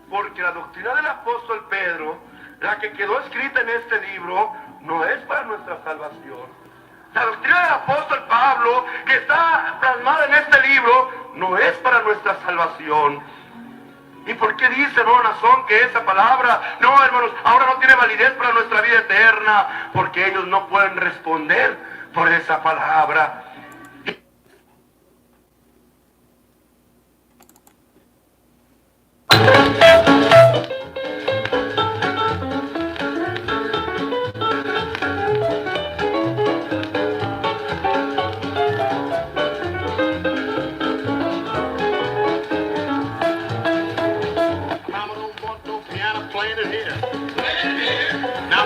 Porque la doctrina del apóstol Pedro, la que quedó escrita en este libro, no es para nuestra salvación. La doctrina del apóstol Pablo, que está plasmada en este libro, no es para nuestra salvación. ¿Y por qué dice, hermano Nazón, que esa palabra, no, hermanos, ahora no tiene validez para nuestra vida eterna? Porque ellos no pueden responder por esa palabra.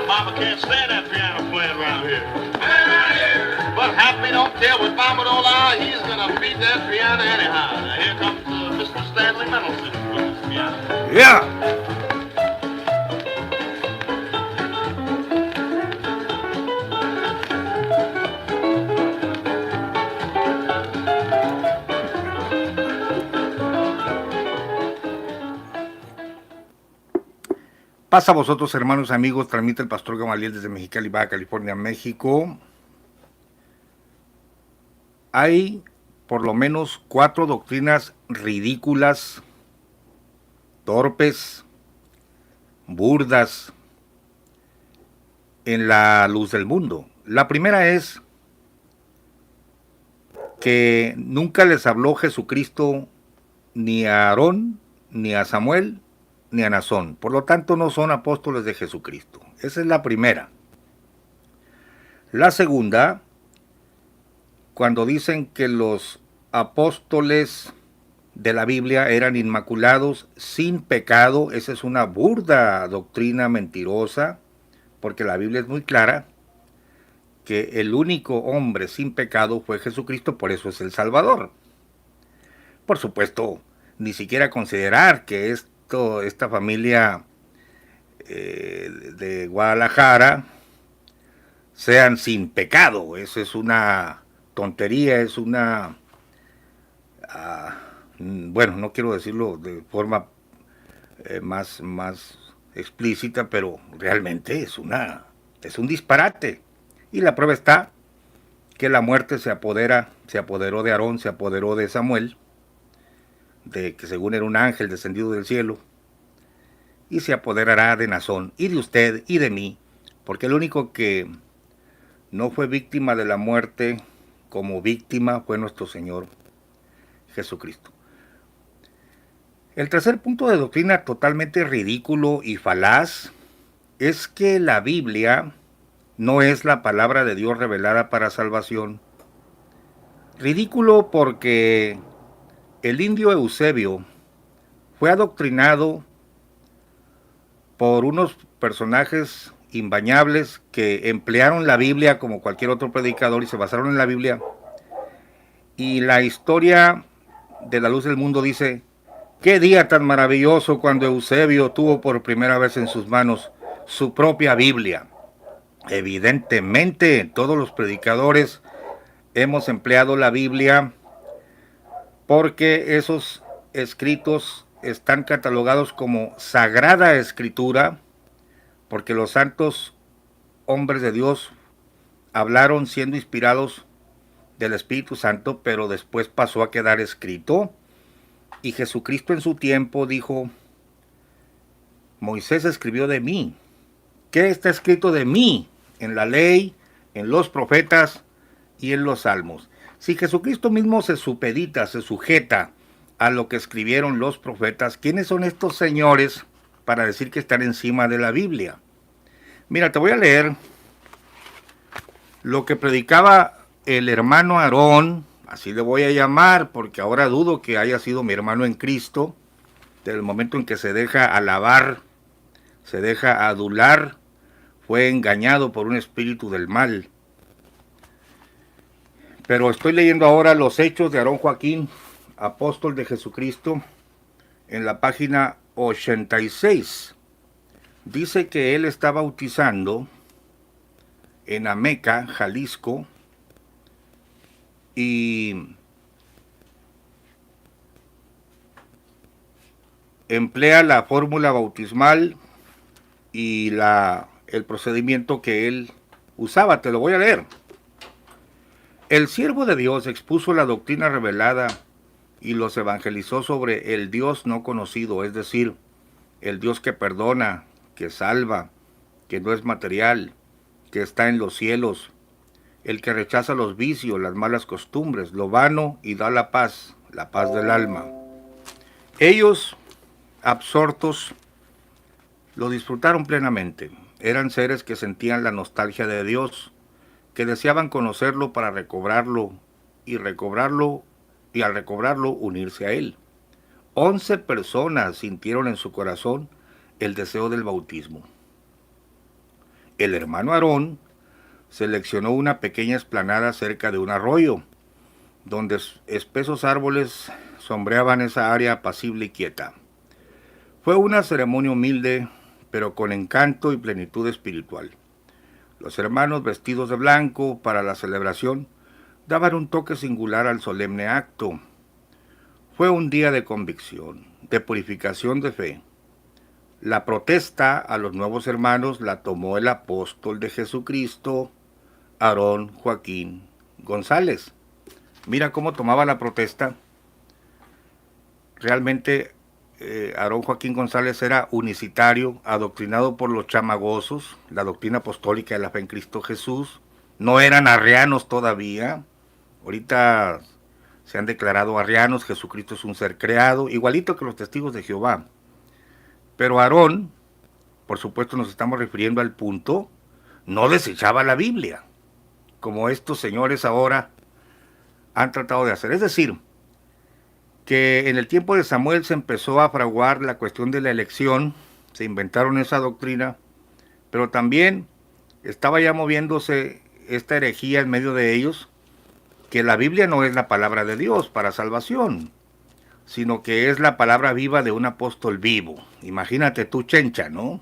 Mama can't stand that piano playing around here. But Happy don't care what Mama don't allow. He's gonna beat that piano anyhow. Now here comes Mr. Stanley Mendelson with his piano. Yeah. Pasa a vosotros, hermanos, amigos, transmite el Pastor Gamaliel desde Mexicali, Baja California, México. Hay por lo menos 4 doctrinas ridículas, torpes, burdas en la luz del mundo. La primera es que nunca les habló Jesucristo ni a Aarón, ni a Samuel, ni a Nazón. Por lo tanto, no son apóstoles de Jesucristo. Esa es la primera. La segunda, cuando dicen que los apóstoles de la Biblia eran inmaculados sin pecado, esa es una burda doctrina mentirosa, porque la Biblia es muy clara que el único hombre sin pecado fue Jesucristo, por eso es el Salvador. Por supuesto, ni siquiera considerar que esta familia de Guadalajara sean sin pecado. Eso es una tontería, es una... bueno, no quiero decirlo de forma más explícita, pero realmente es un disparate. Y la prueba está que la muerte se apoderó de Aarón, se apoderó de Samuel, de que según era un ángel descendido del cielo, y se apoderará de Nazón, y de usted, y de mí, porque el único que no fue víctima de la muerte como víctima fue nuestro Señor Jesucristo. El tercer punto de doctrina totalmente ridículo y falaz es que la Biblia no es la palabra de Dios revelada para salvación. Ridículo porque el indio Eusebio fue adoctrinado por unos personajes imbañables que emplearon la Biblia como cualquier otro predicador y se basaron en la Biblia. Y la historia de la luz del mundo dice: qué día tan maravilloso cuando Eusebio tuvo por primera vez en sus manos su propia Biblia. Evidentemente, todos los predicadores hemos empleado la Biblia porque esos escritos están catalogados como Sagrada Escritura, porque los santos hombres de Dios hablaron siendo inspirados del Espíritu Santo, pero después pasó a quedar escrito. Y Jesucristo en su tiempo dijo: Moisés escribió de mí. ¿Qué está escrito de mí? En la ley, en los profetas y en los salmos. Si Jesucristo mismo se supedita, se sujeta a lo que escribieron los profetas, ¿quiénes son estos señores para decir que están encima de la Biblia? Mira, te voy a leer lo que predicaba el hermano Aarón, así le voy a llamar, porque ahora dudo que haya sido mi hermano en Cristo, desde el momento en que se deja alabar, se deja adular, fue engañado por un espíritu del mal. Pero estoy leyendo ahora los hechos de Aarón Joaquín, apóstol de Jesucristo, en la página 86. Dice que él está bautizando en Ameca, Jalisco, y emplea la fórmula bautismal y el procedimiento que él usaba. Te lo voy a leer. El siervo de Dios expuso la doctrina revelada y los evangelizó sobre el Dios no conocido, es decir, el Dios que perdona, que salva, que no es material, que está en los cielos, el que rechaza los vicios, las malas costumbres, lo vano y da la paz del alma. Ellos, absortos, lo disfrutaron plenamente. Eran seres que sentían la nostalgia de Dios, que deseaban conocerlo para recobrarlo y al recobrarlo unirse a él. 11 personas sintieron en su corazón el deseo del bautismo. El hermano Aarón seleccionó una pequeña explanada cerca de un arroyo, donde espesos árboles sombreaban esa área apacible y quieta. Fue una ceremonia humilde, pero con encanto y plenitud espiritual. Los hermanos, vestidos de blanco para la celebración, daban un toque singular al solemne acto. Fue un día de convicción, de purificación de fe. La protesta a los nuevos hermanos la tomó el apóstol de Jesucristo, Aarón Joaquín González. Mira cómo tomaba la protesta. Realmente Aarón Joaquín González era unicitario, adoctrinado por los chamagosos, la doctrina apostólica de la fe en Cristo Jesús. No eran arrianos todavía. Ahorita se han declarado arrianos, Jesucristo es un ser creado, igualito que los testigos de Jehová. Pero Aarón, por supuesto nos estamos refiriendo al punto, no desechaba la Biblia, como estos señores ahora han tratado de hacer. Es decir, que en el tiempo de Samuel se empezó a fraguar la cuestión de la elección, se inventaron esa doctrina, pero también estaba ya moviéndose esta herejía en medio de ellos, que la Biblia no es la palabra de Dios para salvación, sino que es la palabra viva de un apóstol vivo. Imagínate tú, chencha, ¿no?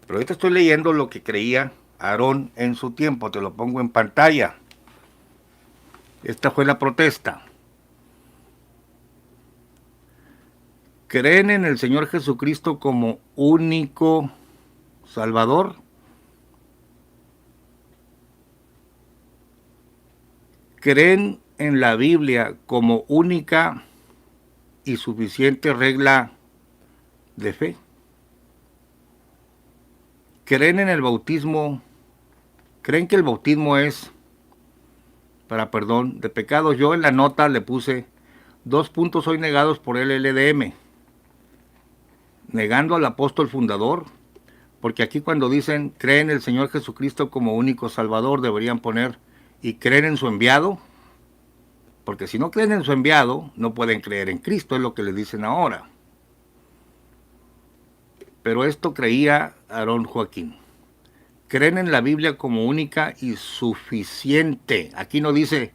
Pero ahorita estoy leyendo lo que creía Aarón en su tiempo, te lo pongo en pantalla. Esta fue la protesta. ¿Creen en el Señor Jesucristo como único Salvador? ¿Creen en la Biblia como única y suficiente regla de fe? ¿Creen en el bautismo? ¿Creen que el bautismo es para perdón de pecados? Yo en la nota le puse 2 puntos hoy negados por el LDM. Negando al apóstol fundador, porque aquí cuando dicen creen en el Señor Jesucristo como único Salvador, deberían poner y creen en su enviado, porque si no creen en su enviado, no pueden creer en Cristo, es lo que les dicen ahora. Pero esto creía Aarón Joaquín. Creen en la Biblia como única y suficiente. Aquí no dice,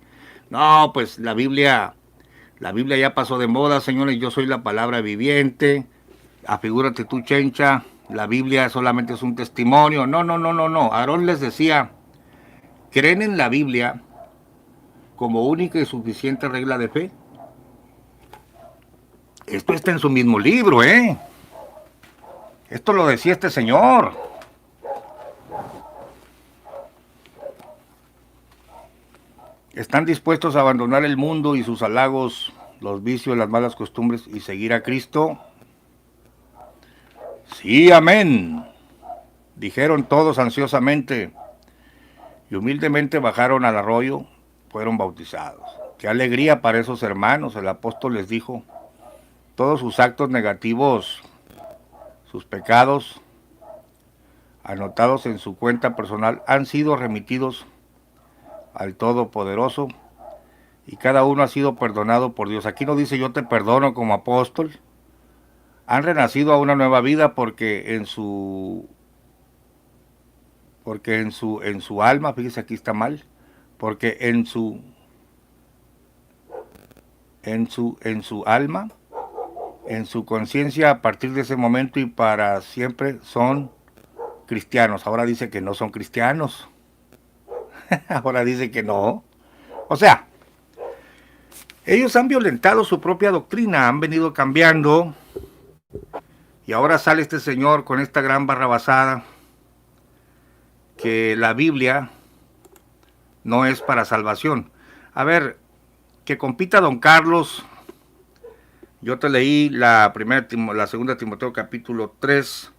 no, pues la Biblia ya pasó de moda, señores, yo soy la palabra viviente. Afigúrate tú, chencha, la Biblia solamente es un testimonio. No. Aarón les decía, ¿creen en la Biblia como única y suficiente regla de fe? Esto está en su mismo libro, ¿eh? Esto lo decía este señor. ¿Están dispuestos a abandonar el mundo y sus halagos, los vicios, las malas costumbres y seguir a Cristo? Sí, amén, dijeron todos ansiosamente, y humildemente bajaron al arroyo, fueron bautizados. Qué alegría para esos hermanos. El apóstol les dijo, todos sus actos negativos, sus pecados, anotados en su cuenta personal, han sido remitidos al Todopoderoso, y cada uno ha sido perdonado por Dios. Aquí no dice yo te perdono como apóstol. Han renacido a una nueva vida porque en su alma, fíjese, aquí está mal, porque en su alma, en su conciencia, a partir de ese momento y para siempre son cristianos. Ahora dice que no son cristianos. Ahora dice que no. O sea, ellos han violentado su propia doctrina, han venido cambiando Y ahora sale este señor con esta gran barrabasada que la Biblia no es para salvación. A ver, que compita don Carlos. Yo te leí la segunda Timoteo capítulo 3,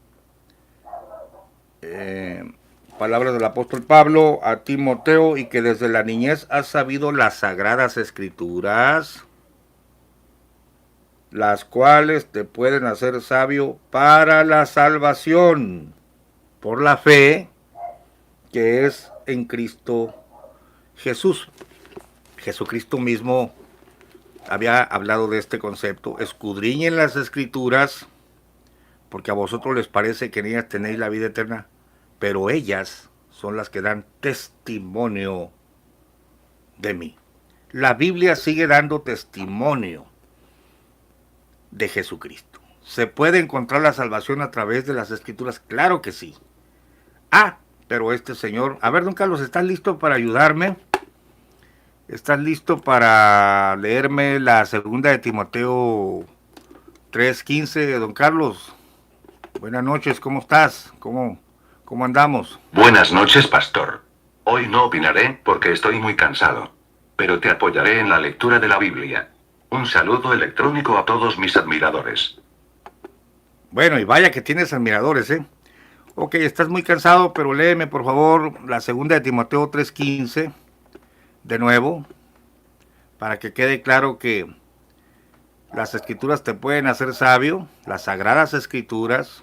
palabras del apóstol Pablo a Timoteo, y que desde la niñez has sabido las sagradas escrituras, las cuales te pueden hacer sabio para la salvación por la fe que es en Cristo Jesús. Jesucristo mismo había hablado de este concepto. Escudriñen las escrituras, porque a vosotros les parece que en ellas tenéis la vida eterna, pero ellas son las que dan testimonio de mí. La Biblia sigue dando testimonio de Jesucristo. ¿Se puede encontrar la salvación a través de las escrituras? Claro que sí. Pero este señor... A ver, don Carlos, ¿estás listo para ayudarme? ¿Estás listo para leerme la segunda de Timoteo 3:15, don Carlos? Buenas noches, ¿cómo estás? ¿Cómo andamos? Buenas noches, pastor. Hoy no opinaré porque estoy muy cansado. Pero te apoyaré en la lectura de la Biblia. Un saludo electrónico a todos mis admiradores. Bueno, y vaya que tienes admiradores, ¿eh? Ok, estás muy cansado, pero léeme por favor la segunda de Timoteo 3:15 de nuevo, para que quede claro que las escrituras te pueden hacer sabio, las sagradas escrituras,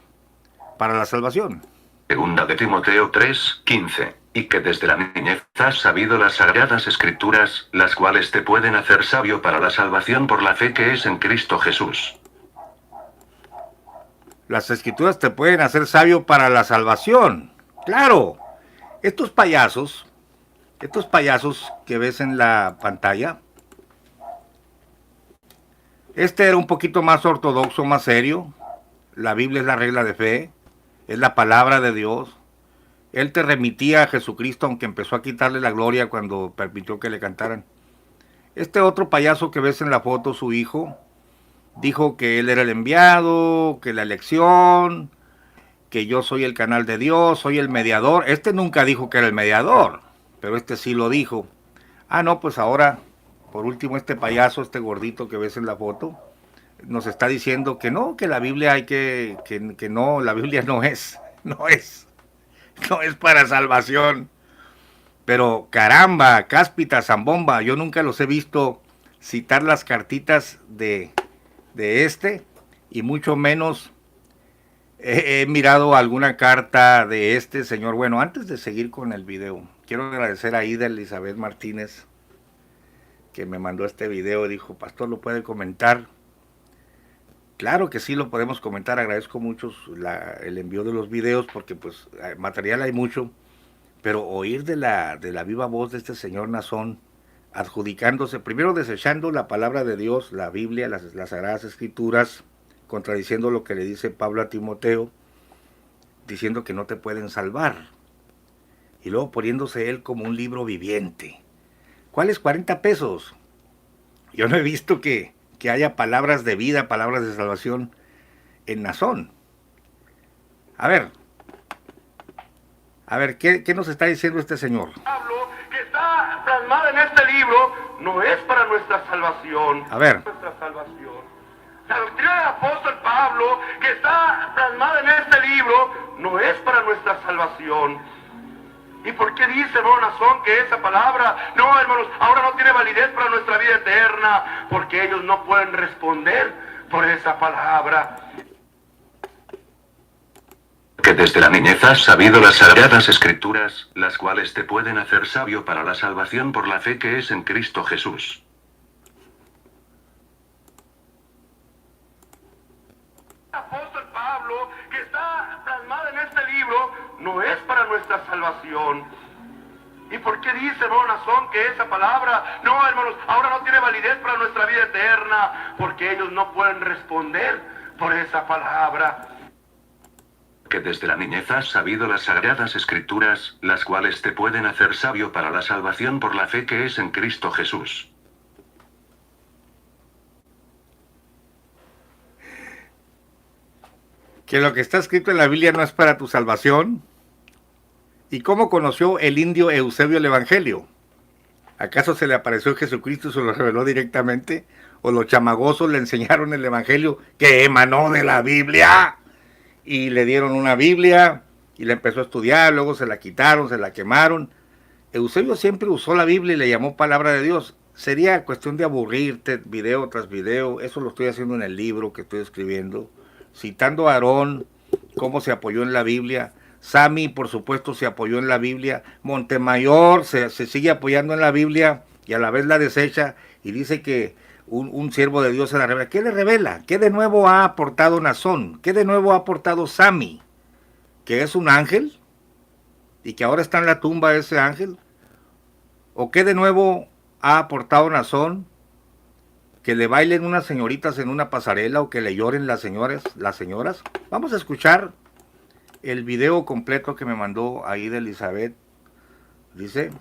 para la salvación. Segunda de Timoteo 3:15, y que desde la niñez has sabido las sagradas escrituras, las cuales te pueden hacer sabio para la salvación por la fe que es en Cristo Jesús. Las escrituras te pueden hacer sabio para la salvación. Claro, estos payasos que ves en la pantalla, este era un poquito más ortodoxo, más serio. La Biblia es la regla de fe, es la palabra de Dios. Él te remitía a Jesucristo, aunque empezó a quitarle la gloria cuando permitió que le cantaran. Este otro payaso que ves en la foto, su hijo, dijo que él era el enviado, que la elección, que yo soy el canal de Dios, soy el mediador. Este nunca dijo que era el mediador, pero este sí lo dijo. No, pues ahora, por último, este payaso, este gordito que ves en la foto, nos está diciendo que no, que la Biblia hay que no, la Biblia no es para salvación. Pero caramba, cáspita, zambomba, yo nunca los he visto citar las cartitas de este, y mucho menos he mirado alguna carta de este señor. Bueno, antes de seguir con el video, quiero agradecer a Ida Elizabeth Martínez, que me mandó este video. Dijo, pastor, ¿lo puede comentar? Claro que sí, lo podemos comentar. Agradezco mucho el envío de los videos, porque pues material hay mucho, pero oír de la viva voz de este señor Nazón, adjudicándose, primero desechando la palabra de Dios, la Biblia, las Sagradas Escrituras, contradiciendo lo que le dice Pablo a Timoteo, diciendo que no te pueden salvar, y luego poniéndose él como un libro viviente. ¿Cuáles 40 pesos? Yo no he visto que haya palabras de vida, palabras de salvación en Nazón. A ver, ¿qué nos está diciendo este señor? Que está plasmada en este libro no es para nuestra salvación. A ver. Nuestra salvación. La doctrina del apóstol Pablo, que está plasmada en este libro, no es para nuestra salvación. ¿Y por qué dice, hermano Nazón, que esa palabra, no, hermanos, ahora no tiene validez para nuestra vida eterna? Porque ellos no pueden responder por esa palabra. Que desde la niñez has sabido las sagradas escrituras, las cuales te pueden hacer sabio para la salvación por la fe que es en Cristo Jesús. El apóstol Pablo, que está plasmada en este libro, no es para nuestra salvación. ¿Y por qué dice, hermano Nazón, que esa palabra, no, hermanos, ahora no tiene validez para nuestra vida eterna? Porque ellos no pueden responder por esa palabra. Que desde la niñez has sabido las sagradas escrituras, las cuales te pueden hacer sabio para la salvación por la fe que es en Cristo Jesús. que lo que está escrito en la Biblia no es para tu salvación. ¿Y cómo conoció el indio Eusebio el Evangelio? ¿Acaso se le apareció Jesucristo y se lo reveló directamente? ¿O los chamagosos le enseñaron el Evangelio que emanó de la Biblia? Y le dieron una Biblia y la empezó a estudiar, luego se la quitaron, se la quemaron. Eusebio siempre usó la Biblia y le llamó palabra de Dios. Sería cuestión de aburrirte video tras video. Eso lo estoy haciendo en el libro que estoy escribiendo, citando a Aarón, cómo se apoyó en la Biblia. Sammy, por supuesto, se apoyó en la Biblia. Montemayor se sigue apoyando en la Biblia y a la vez la desecha y dice que un siervo de Dios se la revela. ¿Qué le revela? ¿Qué de nuevo ha aportado Nazón? ¿Qué de nuevo ha aportado Sammy? ¿Que es un ángel? ¿Y que ahora está en la tumba ese ángel? ¿O qué de nuevo ha aportado Nazón? ¿Que le bailen unas señoritas en una pasarela o que le lloren las señoras? Vamos a escuchar el video completo que me mandó ahí de Elizabeth. Dice: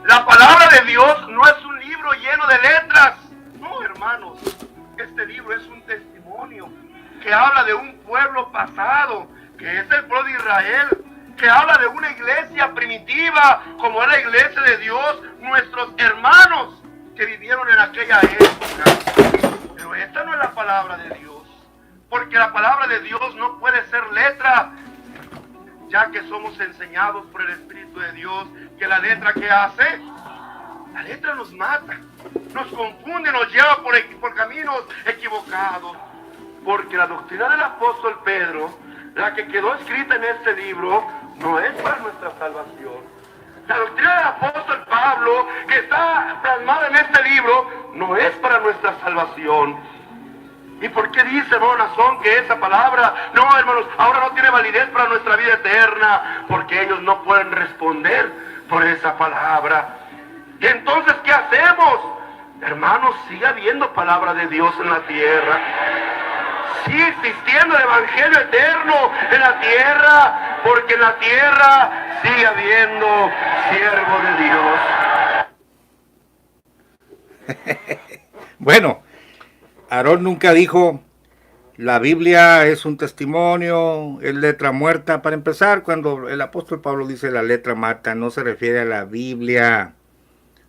la palabra de Dios no es un libro lleno de letras. No, hermanos, este libro es un testimonio que habla de un pueblo pasado, que es el pueblo de Israel, que habla de una iglesia primitiva, como es la iglesia de Dios, nuestros hermanos que vivieron en aquella época. Pero esta no es la palabra de Dios, porque la palabra de Dios no puede ser letra, ya que somos enseñados por el Espíritu de Dios que la letra, ¿qué hace? La letra nos mata, nos confunde, nos lleva por caminos equivocados. Porque la doctrina del apóstol Pedro, la que quedó escrita en este libro, no es para nuestra salvación. La doctrina del apóstol Pablo, que está plasmada en este libro, no es para nuestra salvación. ¿Y por qué dice, hermano Nazón, que esa palabra, no, hermanos, ahora no tiene validez para nuestra vida eterna? Porque ellos no pueden responder por esa palabra. ¿Y entonces qué hacemos? Hermanos, sigue habiendo palabra de Dios en la tierra. Sigue existiendo el Evangelio eterno en la tierra, porque en la tierra sigue habiendo siervo de Dios. Bueno, Aarón nunca dijo, la Biblia es un testimonio, es letra muerta. Para empezar, cuando el apóstol Pablo dice la letra mata, no se refiere a la Biblia,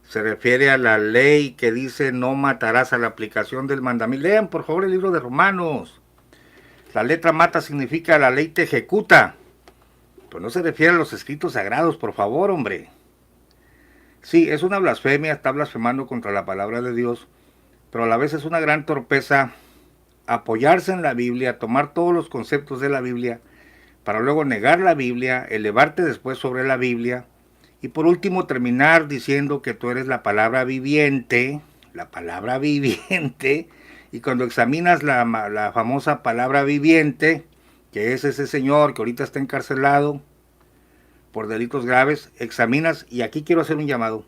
se refiere a la ley que dice no matarás, a la aplicación del mandamiento. Lean por favor el libro de Romanos. La letra mata significa la ley te ejecuta. Pues no se refiere a los escritos sagrados, por favor, hombre. Sí, es una blasfemia, está blasfemando contra la palabra de Dios, pero a la vez es una gran torpeza apoyarse en la Biblia, tomar todos los conceptos de la Biblia, para luego negar la Biblia, elevarte después sobre la Biblia, y por último terminar diciendo que tú eres la palabra viviente, y cuando examinas la famosa palabra viviente, que es ese señor que ahorita está encarcelado por delitos graves, examinas, y aquí quiero hacer un llamado.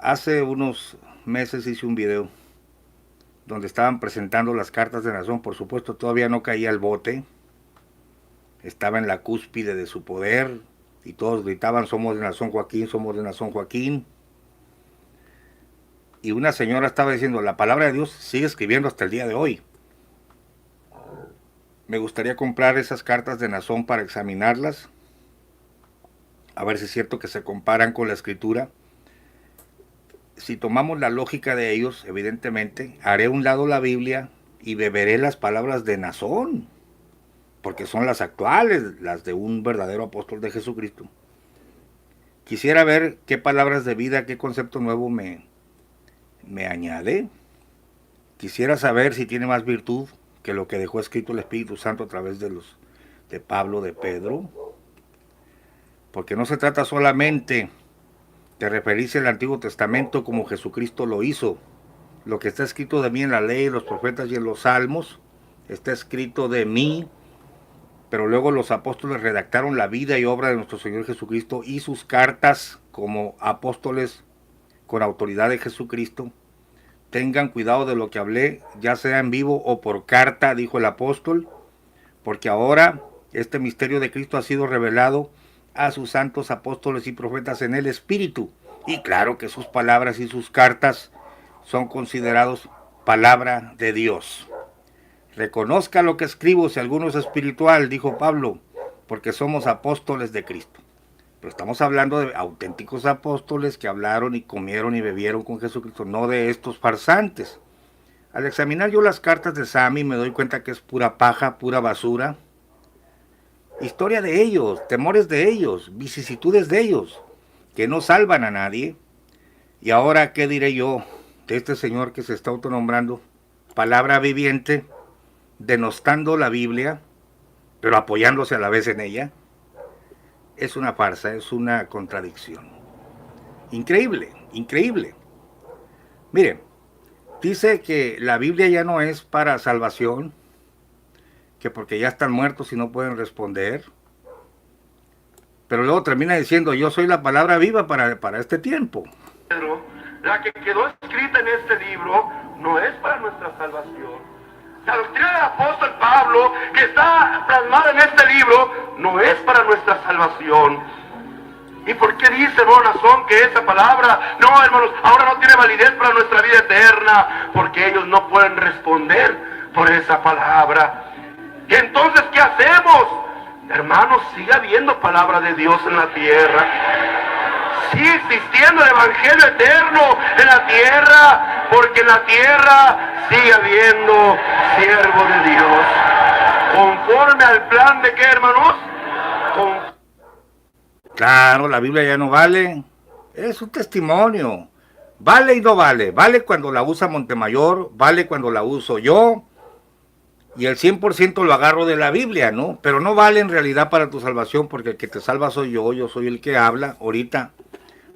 Hace unos meses hice un video donde estaban presentando las cartas de Nazón. Por supuesto todavía no caía el bote, estaba en la cúspide de su poder y todos gritaban somos de Nazón Joaquín, somos de Nazón Joaquín. Y una señora estaba diciendo, la palabra de Dios sigue escribiendo hasta el día de hoy. Me gustaría comprar esas cartas de Nazón para examinarlas, a ver si es cierto que se comparan con la escritura. Si tomamos la lógica de ellos, evidentemente, haré a un lado la Biblia y beberé las palabras de Nazón, porque son las actuales, las de un verdadero apóstol de Jesucristo. Quisiera ver qué palabras de vida, qué concepto nuevo me añade. Quisiera saber si tiene más virtud que lo que dejó escrito el Espíritu Santo a través de Pablo, de Pedro. Porque no se trata solamente de referirse al Antiguo Testamento como Jesucristo lo hizo. Lo que está escrito de mí en la ley, en los profetas y en los salmos, está escrito de mí, pero luego los apóstoles redactaron la vida y obra de nuestro Señor Jesucristo y sus cartas como apóstoles con autoridad de Jesucristo. Tengan cuidado de lo que hablé, ya sea en vivo o por carta, dijo el apóstol, porque ahora este misterio de Cristo ha sido revelado a sus santos apóstoles y profetas en el Espíritu. Y claro que sus palabras y sus cartas son considerados palabra de Dios. Reconozca lo que escribo si alguno es espiritual, dijo Pablo, porque somos apóstoles de Cristo. Pero estamos hablando de auténticos apóstoles que hablaron y comieron y bebieron con Jesucristo, no de estos farsantes. Al examinar yo las cartas de Sammy me doy cuenta que es pura paja, pura basura. Historia de ellos, temores de ellos, vicisitudes de ellos, que no salvan a nadie. Y ahora, ¿qué diré yo de este señor que se está autonombrando palabra viviente, denostando la Biblia, pero apoyándose a la vez en ella? Es una farsa, es una contradicción. Increíble, increíble. Miren, dice que la Biblia ya no es para salvación, que porque ya están muertos y no pueden responder. Pero luego termina diciendo, yo soy la palabra viva para este tiempo. Pedro, la que quedó escrita en este libro no es para nuestra salvación. La doctrina del apóstol Pablo, que está plasmada en este libro, no es para nuestra salvación. ¿Y por qué dice, hermano Nazón, que esa palabra, no, hermanos, ahora no tiene validez para nuestra vida eterna? Porque ellos no pueden responder por esa palabra. ¿Y entonces qué hacemos? Hermanos, sigue habiendo palabra de Dios en la tierra. Sigue existiendo el evangelio eterno en la tierra, porque en la tierra sigue habiendo siervo de Dios. Conforme al plan de qué, hermanos? Claro, la Biblia ya no vale. Es un testimonio. Vale y no vale. Vale cuando la usa Montemayor, vale cuando la uso yo. Y el 100% lo agarro de la Biblia, ¿no? Pero no vale en realidad para tu salvación, porque el que te salva soy yo soy el que habla. Ahorita,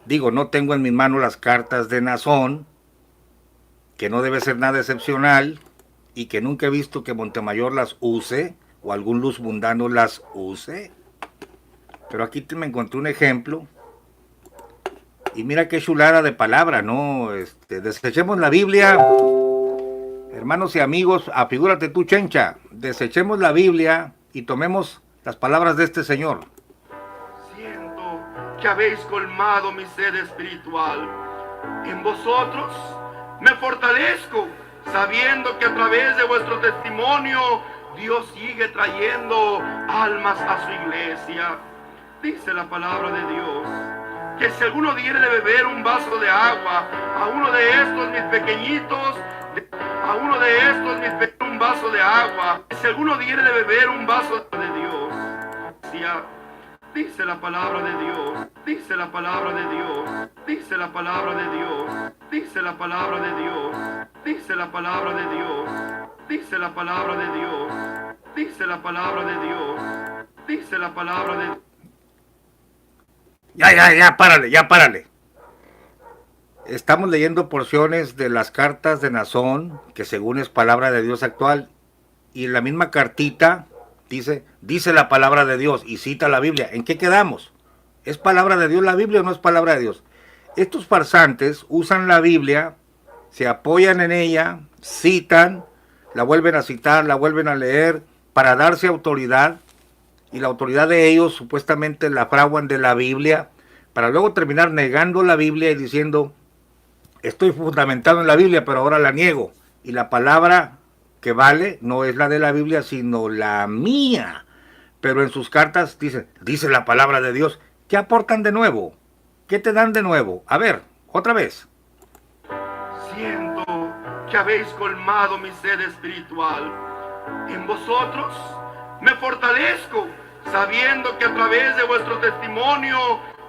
digo, no tengo en mis manos las cartas de Nazón, que no debe ser nada excepcional, y que nunca he visto que Montemayor las use, o algún luz mundano las use. Pero aquí me encontré un ejemplo, y mira qué chulada de palabra, ¿no? Desechemos la Biblia. Hermanos y amigos, afigúrate tú, Chencha, desechemos la Biblia y tomemos las palabras de este señor. Siento que habéis colmado mi sed espiritual. En vosotros me fortalezco, sabiendo que a través de vuestro testimonio Dios sigue trayendo almas a su iglesia. Dice la palabra de Dios, que si alguno diere de beber un vaso de agua a uno de estos mis pequeñitos, un vaso de agua, si alguno diere de beber un vaso de Dios, dice la palabra de Dios, dice la palabra de Dios, dice la palabra de Dios, dice la palabra de Dios, dice la palabra de Dios, dice la palabra de Dios, dice la palabra de Dios, dice la palabra de Dios. Ya, párale. Estamos leyendo porciones de las cartas de Nazón, que según es palabra de Dios actual, y en la misma cartita dice la palabra de Dios, y cita la Biblia. ¿En qué quedamos? ¿Es palabra de Dios la Biblia o no es palabra de Dios? Estos farsantes usan la Biblia, se apoyan en ella, citan, la vuelven a citar, la vuelven a leer, para darse autoridad, y la autoridad de ellos supuestamente la fraguan de la Biblia, para luego terminar negando la Biblia y diciendo, estoy fundamentado en la Biblia, pero ahora la niego. Y la palabra que vale no es la de la Biblia, sino la mía. Pero en sus cartas dice la palabra de Dios. ¿Qué aportan de nuevo? ¿Qué te dan de nuevo? A ver, otra vez. Siento que habéis colmado mi sed espiritual. En vosotros me fortalezco, sabiendo que a través de vuestro testimonio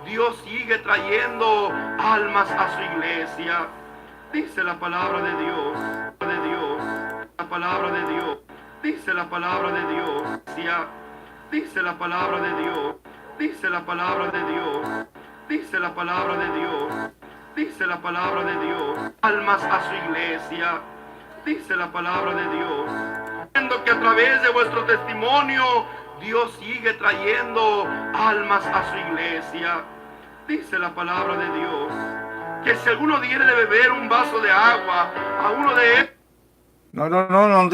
Dios sigue trayendo almas a su iglesia. Dice la palabra de Dios, la palabra de Dios, dice la palabra de Dios, dice la palabra de Dios, dice la palabra de Dios, dice la palabra de Dios, dice la palabra de Dios, almas a su iglesia, dice la palabra de Dios, viendo que a través de vuestro testimonio Dios sigue trayendo almas a su iglesia. Dice la palabra de Dios, que si alguno diere de beber un vaso de agua a uno de ellos.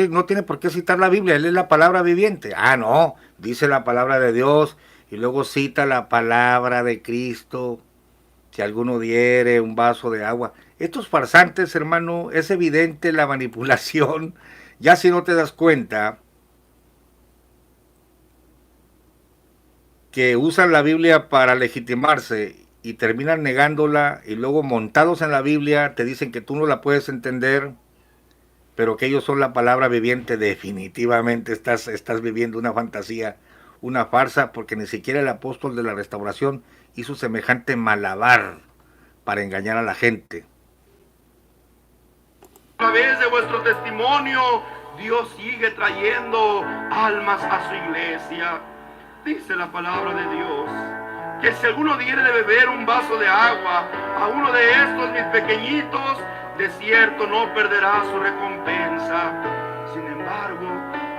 No tiene por qué citar la Biblia, él es la palabra viviente. No, dice la palabra de Dios y luego cita la palabra de Cristo. Si alguno diere un vaso de agua. Estos farsantes, hermano, es evidente la manipulación, ya si no te das cuenta, que usan la Biblia para legitimarse y terminan negándola y luego montados en la Biblia te dicen que tú no la puedes entender, pero que ellos son la palabra viviente. Definitivamente estás viviendo una fantasía, una farsa, porque ni siquiera el apóstol de la restauración hizo semejante malabar para engañar a la gente. A través de vuestro testimonio, Dios sigue trayendo almas a su iglesia. Dice la palabra de Dios que si alguno diere de beber un vaso de agua a uno de estos mis pequeñitos, de cierto no perderá su recompensa. Sin embargo,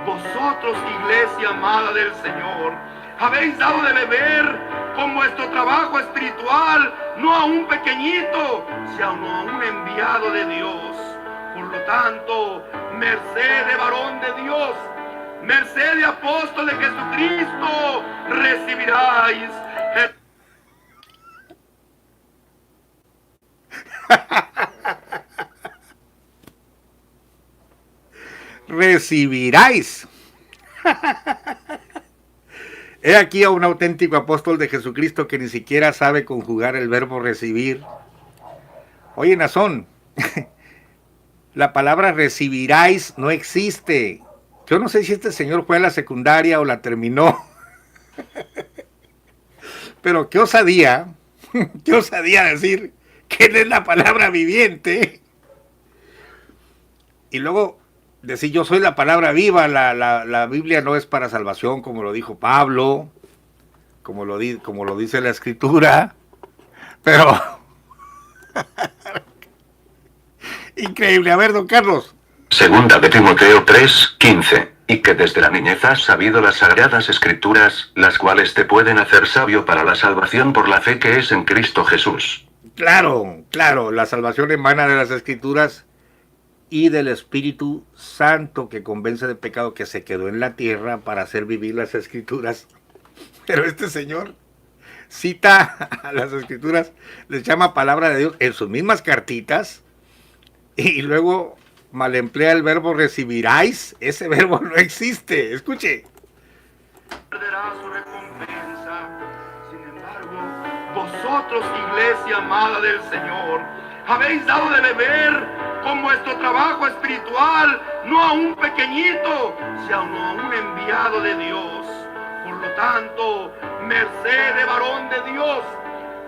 vosotros, iglesia amada del Señor, habéis dado de beber con vuestro trabajo espiritual, no a un pequeñito, sino a un enviado de Dios. Por lo tanto, merced de varón de Dios, merced de apóstol de Jesucristo, recibiráis. Recibiráis. He aquí a un auténtico apóstol de Jesucristo que ni siquiera sabe conjugar el verbo recibir. Oye, Nazón, la palabra recibiráis no existe. Yo no sé si este señor fue a la secundaria o la terminó. Pero qué osadía decir que él es la palabra viviente. Y luego decir yo soy la palabra viva. La Biblia no es para salvación, como lo dijo Pablo, como lo dice la Escritura. Pero increíble. A ver, don Carlos. Segunda de Timoteo 3:15, y que desde la niñez has sabido las sagradas escrituras, las cuales te pueden hacer sabio para la salvación por la fe que es en Cristo Jesús. Claro, la salvación emana de las Escrituras y del Espíritu Santo que convence de pecado, que se quedó en la tierra para hacer vivir las Escrituras. Pero este señor cita a las Escrituras, les llama palabra de Dios en sus mismas cartitas y luego malemplea el verbo recibiráis. Ese verbo no existe. Escuche. Perderá su recompensa. Sin embargo, vosotros, iglesia amada del Señor, habéis dado de beber con vuestro trabajo espiritual, no a un pequeñito, sino a un enviado de Dios. Por lo tanto, merced de varón de Dios,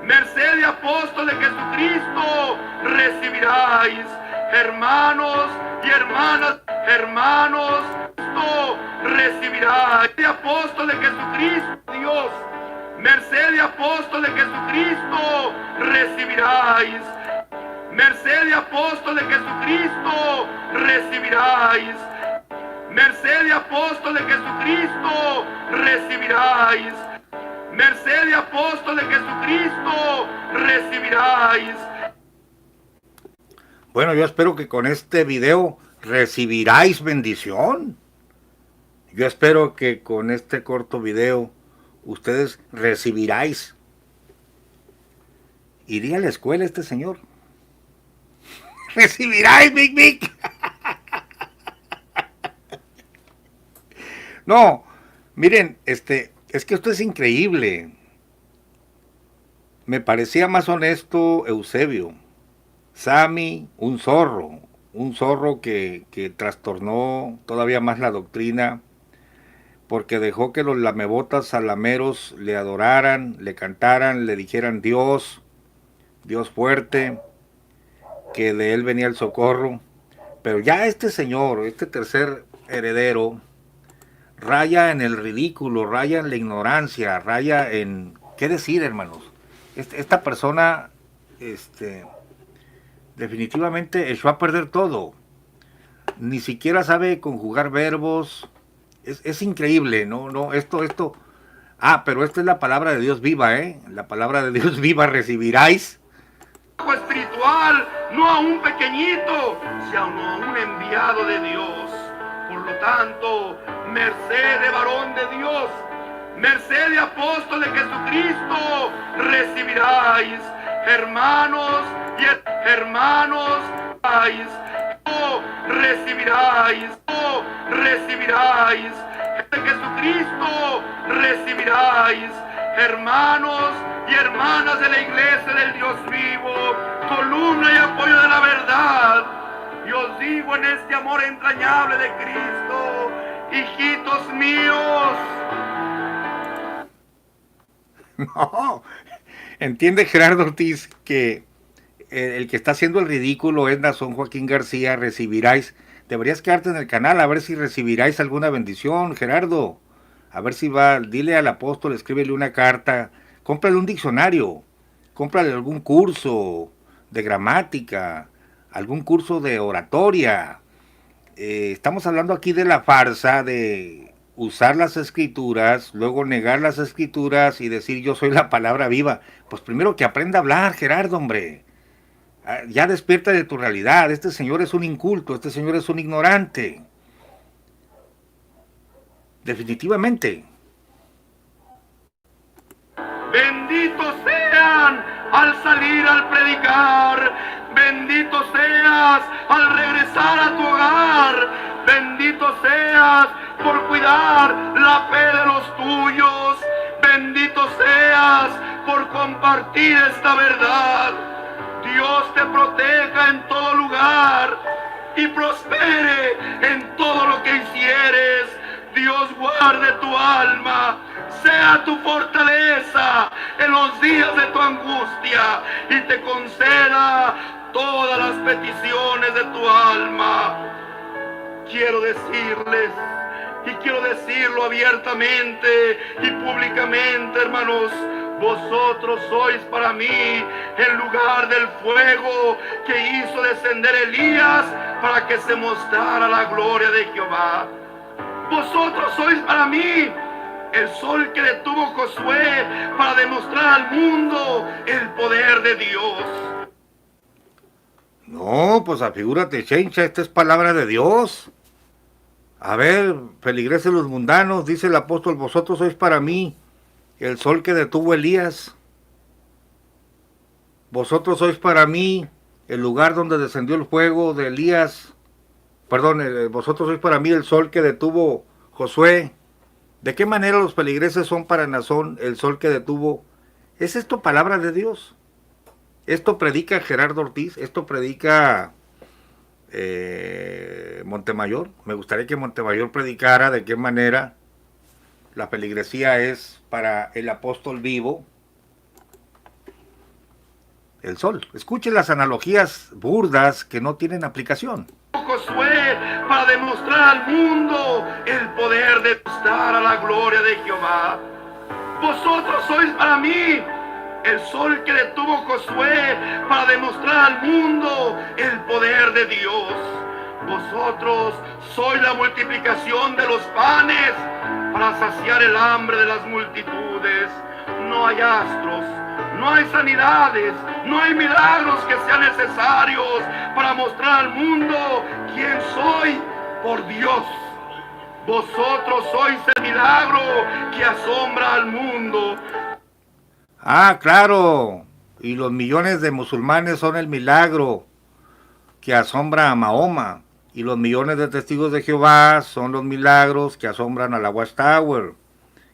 merced de apóstol de Jesucristo, recibiráis. Hermanos y hermanas, recibiráis. De apóstol de Jesucristo, Dios, merced de apóstol de Jesucristo, recibiráis. Merced de apóstol de Jesucristo, recibiráis. Merced de apóstol de Jesucristo, recibiráis. Merced de apóstol de Jesucristo, recibiráis. Bueno, yo espero que con este video recibiráis bendición. Yo espero que con este corto video ustedes recibiráis. ¿Iría a la escuela este señor? Recibiráis, Big. No, miren, es que esto es increíble. Me parecía más honesto Eusebio. Sammy, un zorro que trastornó todavía más la doctrina, porque dejó que los lamebotas salameros le adoraran, le cantaran, le dijeran Dios fuerte, que de él venía el socorro. Pero ya este señor, este tercer heredero, raya en el ridículo, raya en la ignorancia, raya en... ¿Qué decir, hermanos? Esta persona, definitivamente echó a perder todo. Ni siquiera sabe conjugar verbos. Es increíble, ¿no? Esto. Ah, pero esta es la palabra de Dios viva, ¿eh? La palabra de Dios viva recibiráis. Espiritual, no a un pequeñito, sino a un enviado de Dios. Por lo tanto, merced de varón de Dios, merced de apóstol de Jesucristo, recibiráis. Hermanos y hermanos, recibiráis, de Jesucristo recibiráis, hermanos y hermanas de la iglesia del Dios vivo, columna y apoyo de la verdad. Y os digo en este amor entrañable de Cristo, hijitos míos. No, entiende Gerardo Ortiz que el que está haciendo el ridículo es Nazón Joaquín García. Recibiráis. Deberías quedarte en el canal a ver si recibiráis alguna bendición, Gerardo. A ver si va, dile al apóstol, escríbele una carta, cómprale un diccionario, cómprale algún curso de gramática, algún curso de oratoria. Estamos hablando aquí de la farsa de usar las escrituras, luego negar las escrituras y decir yo soy la palabra viva. Pues primero que aprenda a hablar, Gerardo, hombre. Ya despierta de tu realidad. Este señor es un inculto, este señor es un ignorante. Definitivamente. Benditos sean al salir al predicar, bendito seas al regresar a tu hogar, bendito seas por cuidar la fe de los tuyos, bendito seas por compartir esta verdad. Dios te proteja en todo lugar y prospere en todo lo que hicieres. Dios guarde tu alma, sea tu fortaleza en los días de tu angustia y te conceda todas las peticiones de tu alma. Quiero decirles, y quiero decirlo abiertamente y públicamente, hermanos, vosotros sois para mí el lugar del fuego que hizo descender Elías para que se mostrara la gloria de Jehová. Vosotros sois para mí el sol que detuvo Josué para demostrar al mundo el poder de Dios. No, pues afigúrate, Chencha, esta es palabra de Dios. A ver, feligreses los mundanos, dice el apóstol, vosotros sois para mí el sol que detuvo Elías. Vosotros sois para mí el lugar donde descendió el fuego de Elías. Perdón, vosotros sois para mí el sol que detuvo Josué. ¿De qué manera los feligreses son para Nazón el sol que detuvo? ¿Es esto palabra de Dios? Esto predica Gerardo Ortiz, esto predica Montemayor. Me gustaría que Montemayor predicara de qué manera la feligresía es para el apóstol vivo el sol. Escuchen las analogías burdas que no tienen aplicación. Josué para demostrar al mundo el poder de estar a la gloria de Jehová. Vosotros sois para mí el sol que detuvo Josué para demostrar al mundo el poder de Dios. Vosotros sois la multiplicación de los panes para saciar el hambre de las multitudes. No hay astros, no hay sanidades, no hay milagros que sean necesarios para mostrar al mundo quién soy por Dios. Vosotros sois el milagro que asombra al mundo. Ah, claro. Y los millones de musulmanes son el milagro que asombra a Mahoma. Y los millones de testigos de Jehová son los milagros que asombran a la Watchtower.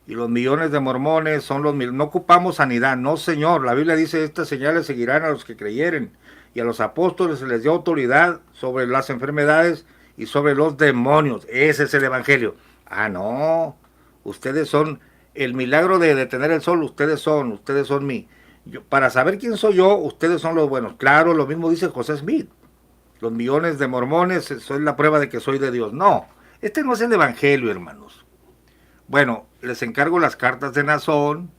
Y los millones de mormones son los milagros. No ocupamos sanidad, no, señor. La Biblia dice, estas señales seguirán a los que creyeren. Y a los apóstoles se les dio autoridad sobre las enfermedades y sobre los demonios. Ese es el evangelio. Ah, no. Ustedes son el milagro de detener el sol. Ustedes son mí. Para saber quién soy yo, ustedes son los buenos. Claro, lo mismo dice José Smith. Los millones de mormones son la prueba de que soy de Dios. No, este no es el evangelio, hermanos. Bueno, les encargo las cartas de Nazón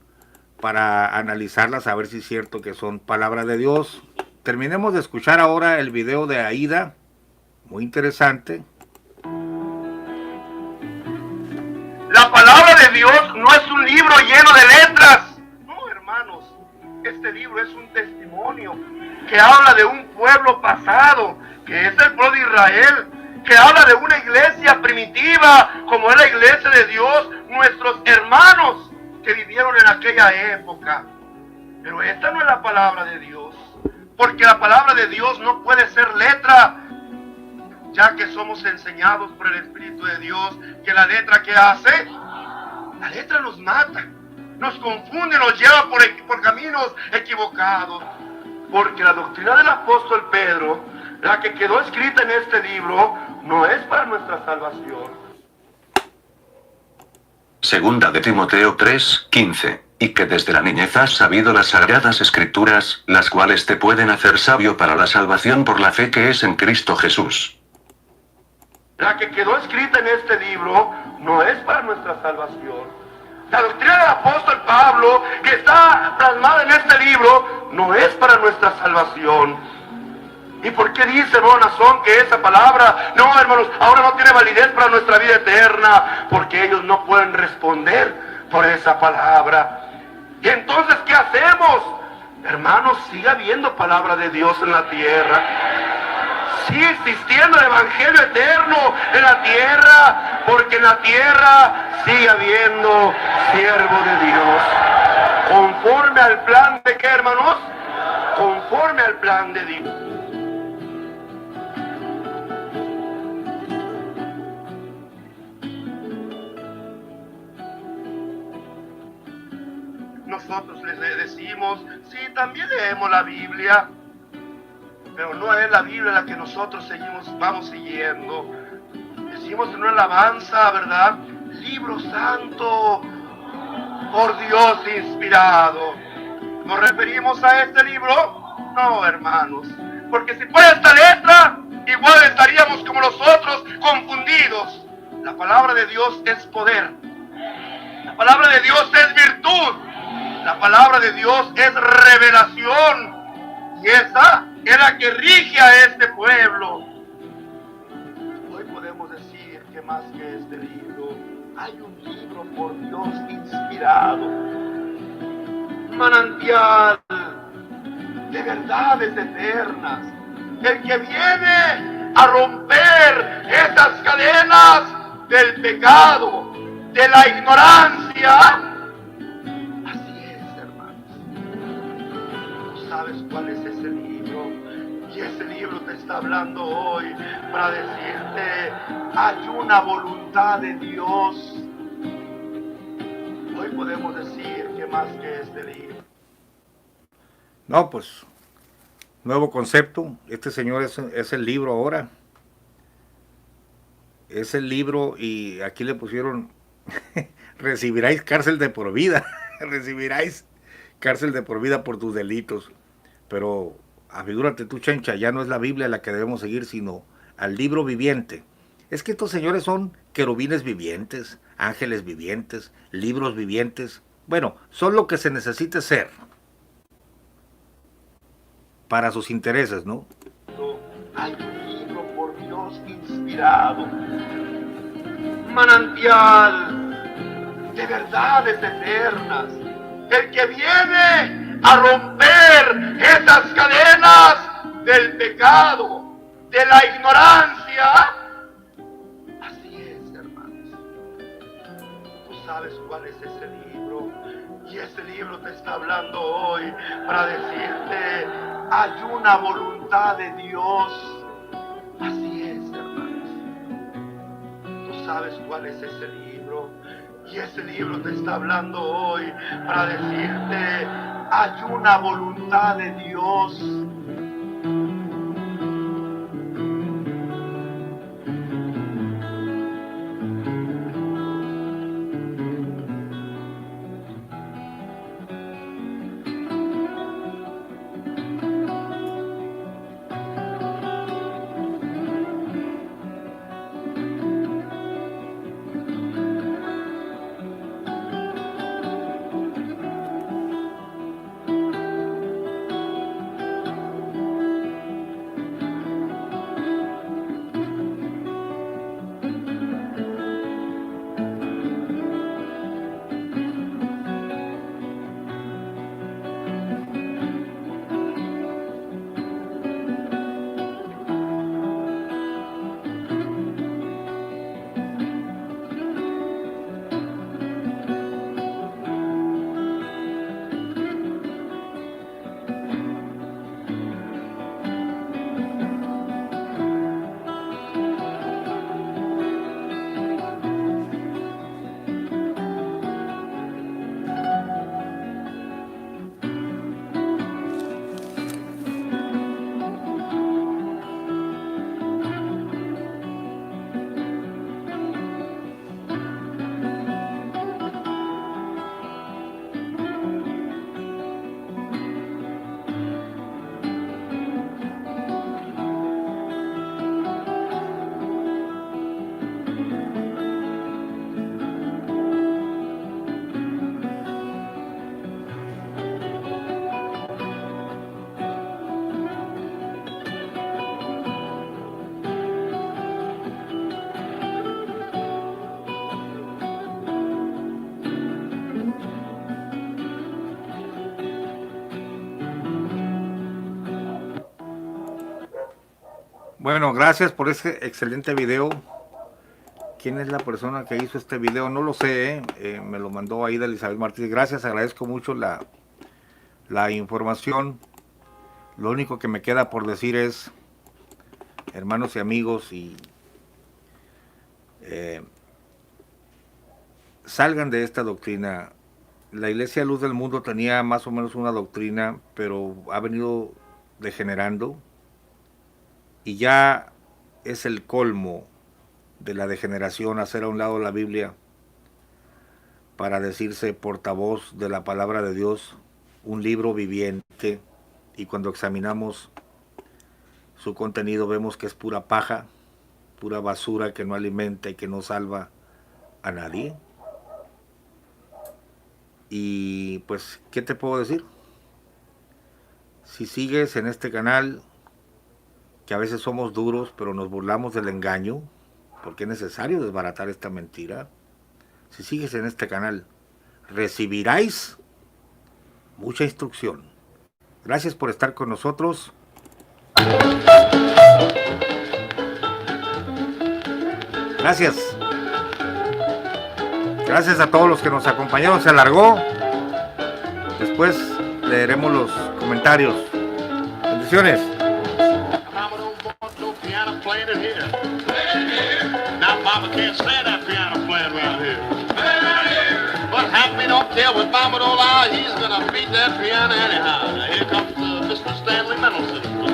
para analizarlas, a ver si es cierto que son palabra de Dios. Terminemos de escuchar ahora el video de Aida, muy interesante. La palabra de Dios no es un libro lleno de letras. No, hermanos, este libro es un testimonio que habla de un pueblo pasado, que es el pueblo de Israel, que habla de una iglesia primitiva, como es la iglesia de Dios, nuestros hermanos que vivieron en aquella época. Pero esta no es la palabra de Dios. porque la palabra de Dios no puede ser letra, ya que somos enseñados por el Espíritu de Dios que la letra que hace, la letra nos mata, nos confunde, nos lleva por caminos equivocados, porque la doctrina del apóstol Pedro, la que quedó escrita en este libro, no es para nuestra salvación. Segunda de Timoteo 3:15, y que desde la niñez has sabido las sagradas escrituras, las cuales te pueden hacer sabio para la salvación por la fe que es en Cristo Jesús. La que quedó escrita en este libro no es para nuestra salvación. La doctrina del apóstol Pablo, que está plasmada en este libro, no es para nuestra salvación. ¿Y por qué dice, hermano Nazón, que esa palabra, no, hermanos, ahora no tiene validez para nuestra vida eterna? Porque ellos no pueden responder por esa palabra. ¿Y entonces qué hacemos? Hermanos, sigue habiendo palabra de Dios en la tierra. Sigue existiendo el evangelio eterno en la tierra, porque en la tierra sigue habiendo siervo de Dios. Conforme al plan de qué, hermanos? Conforme al plan de Dios. Nosotros les decimos, sí, también leemos la Biblia, pero no es la Biblia la que nosotros vamos siguiendo. Decimos en una alabanza, ¿verdad? Libro santo, por Dios inspirado. ¿Nos referimos a este libro? No, hermanos, porque si fuera esta letra, igual estaríamos como los otros, confundidos. La palabra de Dios es poder. La palabra de Dios es virtud. La palabra de Dios es revelación. Y esa es la que rige a este pueblo. Hoy podemos decir que más que este libro, hay un libro por Dios inspirado. Manantial de verdades eternas. El que viene a romper estas cadenas del pecado, de la ignorancia. ¿Sabes cuál es ese libro? Y ese libro te está hablando hoy para decirte, hay una voluntad de Dios. Hoy podemos decir que más que este libro. No, pues, nuevo concepto. Este señor es el libro ahora. Es el libro y aquí le pusieron, recibiráis cárcel de por vida. Recibiráis cárcel de por vida por tus delitos. Pero afigúrate tú, Chencha, ya no es la Biblia la que debemos seguir, sino al libro viviente. Es que estos señores son querubines vivientes, ángeles vivientes, libros vivientes. Bueno, son lo que se necesite ser para sus intereses, ¿no? Hay un libro por Dios inspirado, manantial de verdades eternas. El que viene a romper esas cadenas del pecado, de la ignorancia. Así es, hermanos. Tú sabes cuál es ese libro, y ese libro te está hablando hoy para decirte, hay una voluntad de Dios. Así es, hermanos. Tú sabes cuál es ese libro, y ese libro te está hablando hoy para decirte, hay una voluntad de Dios. Bueno, gracias por ese excelente video. ¿Quién es la persona que hizo este video? No lo sé, me lo mandó ahí de Elizabeth Martínez. Gracias, agradezco mucho la información. Lo único que me queda por decir es, hermanos y amigos, salgan de esta doctrina. La Iglesia Luz del Mundo tenía más o menos una doctrina, pero ha venido degenerando y ya es el colmo de la degeneración hacer a un lado la Biblia para decirse portavoz de la palabra de Dios, un libro viviente, y cuando examinamos su contenido vemos que es pura paja, pura basura que no alimenta y que no salva a nadie. Y pues, ¿qué te puedo decir? Si sigues en este canal, que a veces somos duros, pero nos burlamos del engaño, porque es necesario desbaratar esta mentira. Si sigues en este canal, recibiráis mucha instrucción. Gracias por estar con nosotros. Gracias. Gracias a todos los que nos acompañaron. Se alargó. Después leeremos los comentarios. Bendiciones. Now Mama can't stand that piano playing around here. But Happy don't care what Mama don't allow, he's gonna beat that piano anyhow. Now here comes Mr. Stanley Mendelson.